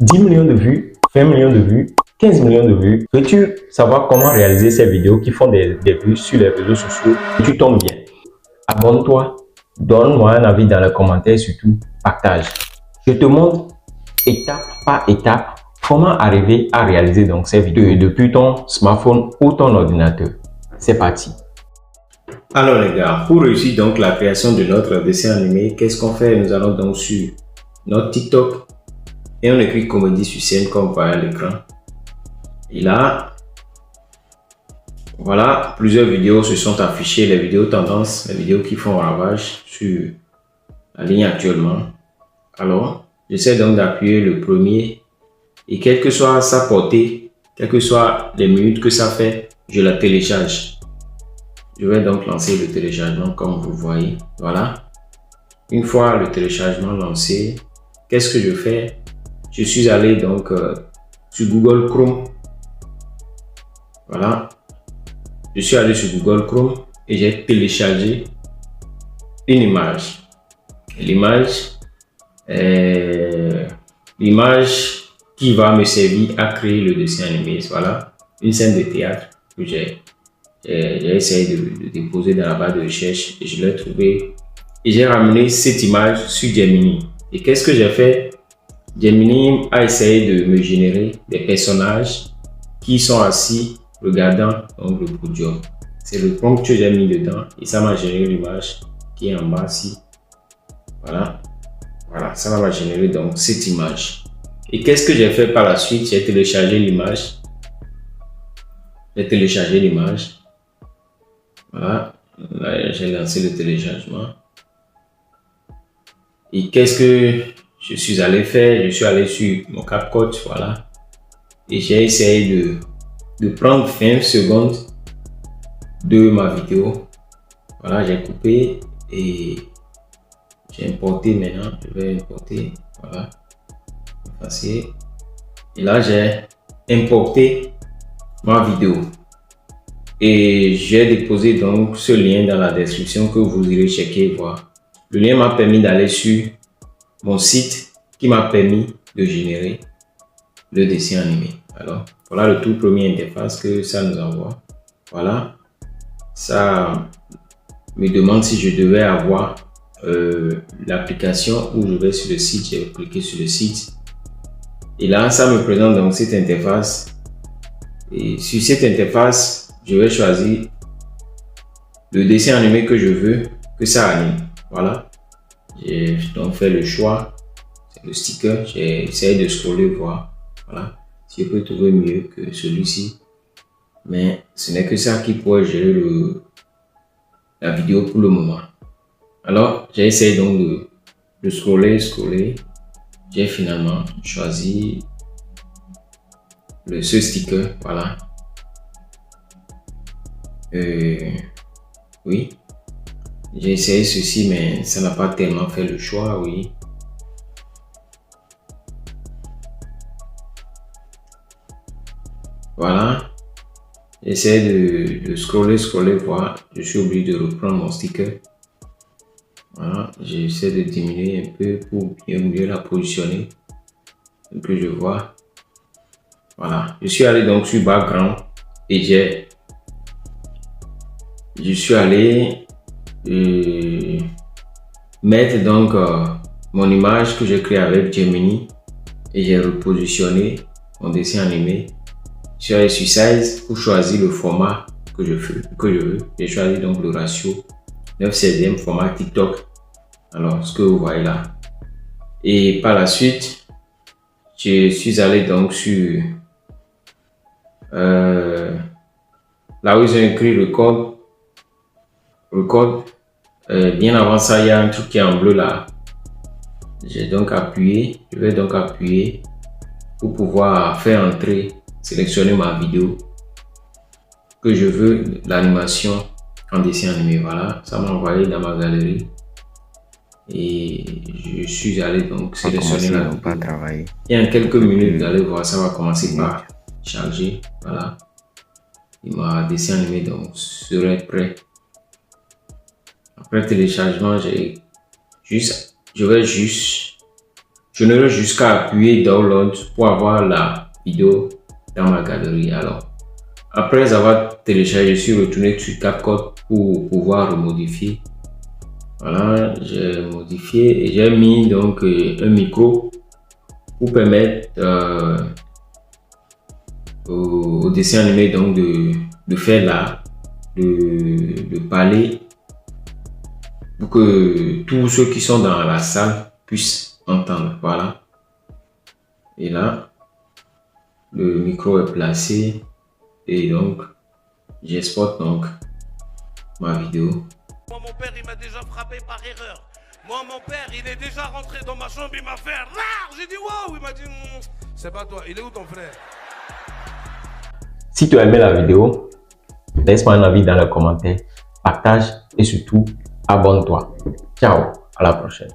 10 millions de vues, 20 millions de vues, 15 millions de vues. Veux-tu savoir comment réaliser ces vidéos qui font des vues sur les réseaux sociaux et tu tombes bien? Abonne-toi, donne-moi un avis dans les commentaires et surtout partage. Je te montre étape par étape comment arriver à réaliser donc ces vidéos depuis ton smartphone ou ton ordinateur. C'est parti. Alors les gars, pour réussir donc la création de notre dessin animé, qu'est-ce qu'on fait? Nous allons donc sur notre TikTok et on écrit comédie sur scène comme vous voyez à l'écran. Et là, voilà, plusieurs vidéos se sont affichées, les vidéos tendances, les vidéos qui font ravage sur la ligne actuellement. Alors, j'essaie donc d'appuyer le premier et quelle que soit sa portée, quelles que soient les minutes que ça fait, je la télécharge. Je vais donc lancer le téléchargement comme vous voyez. Voilà. Une fois le téléchargement lancé, qu'est-ce que je fais? Je suis allé donc sur Google Chrome. Voilà. Je suis allé sur Google Chrome et j'ai téléchargé une image. L'image qui va me servir à créer le dessin animé. Voilà. Une scène de théâtre que j'ai essayé de déposer dans la barre de recherche et je l'ai trouvé et j'ai ramené cette image sur Gemini. Et qu'est-ce que j'ai fait? Gemini a essayé de me générer des personnages qui sont assis regardant donc le podium. C'est le prompt que j'ai mis dedans et ça m'a généré l'image qui est en bas ici. Voilà, ça m'a généré donc cette image. Et qu'est-ce que j'ai fait par la suite? J'ai téléchargé l'image. Voilà, là j'ai lancé le téléchargement. Et qu'est-ce que je suis allé faire? Je suis allé sur mon CapCut, voilà. Et j'ai essayé de prendre 20 secondes de ma vidéo. Voilà, j'ai coupé et j'ai importé maintenant. Je vais importer, voilà, effacer. Et là, j'ai importé ma vidéo. Et j'ai déposé donc ce lien dans la description que vous irez checker et voir. Le lien m'a permis d'aller sur mon site qui m'a permis de générer le dessin animé. Alors, voilà le tout premier interface que ça nous envoie. Voilà, ça me demande si je devais avoir l'application où je vais sur le site. J'ai cliqué sur le site. Et là, ça me présente donc cette interface. Et sur cette interface, je vais choisir le dessin animé que je veux que ça anime. Voilà. J'ai donc fait le choix. C'est le sticker. J'ai essayé de scroller, voir. Voilà. Si je peux trouver mieux que celui-ci. Mais ce n'est que ça qui pourrait gérer la vidéo pour le moment. Alors, j'ai essayé donc de scroller. J'ai finalement choisi ce sticker. Voilà. Oui. J'ai essayé ceci, mais ça n'a pas tellement fait le choix, oui. Voilà. J'essaie de scroller, voir. Je suis obligé de reprendre mon sticker. Voilà. J'essaie de diminuer un peu pour mieux la positionner. Que je vois. Voilà. Je suis allé donc sur background et je suis allé mettre donc mon image que j'ai créée avec Gemini et j'ai repositionné mon dessin animé. Je suis allé sur Size pour choisir le format que je veux. J'ai choisi donc le ratio 9/16 format TikTok. Alors, ce que vous voyez là. Et par la suite, je suis allé donc sur là où ils ont écrit record. Bien avant ça, il y a un truc qui est en bleu là. J'ai donc appuyé. Je vais donc appuyer pour pouvoir faire entrer, sélectionner ma vidéo que je veux, l'animation en dessin animé. Voilà, ça m'a envoyé dans ma galerie et je suis allé donc sélectionner la vidéo. Et en quelques minutes, vous allez voir, ça va commencer par charger. Voilà, et ma dessin animé donc serait prêt. Après téléchargement, je vais juste je n'aurai jusqu'à appuyer download pour avoir la vidéo dans ma galerie. Alors, après avoir téléchargé, je suis retourné sur CapCut pour pouvoir remodifier. Voilà, j'ai modifié et j'ai mis donc un micro pour permettre au dessin animé donc de faire là, de parler pour que tous ceux qui sont dans la salle puissent entendre. Voilà. Et là, le micro est placé et donc j'exporte donc ma vidéo. Moi, mon père, il m'a déjà frappé par erreur. Moi, mon père, il est déjà rentré dans ma chambre, il m'a fait rare. J'ai dit wow, il m'a dit c'est pas toi, il est où ton frère? Si tu as aimé la vidéo, laisse-moi un avis dans les commentaires, partage et surtout abonne-toi. Ciao, à la prochaine.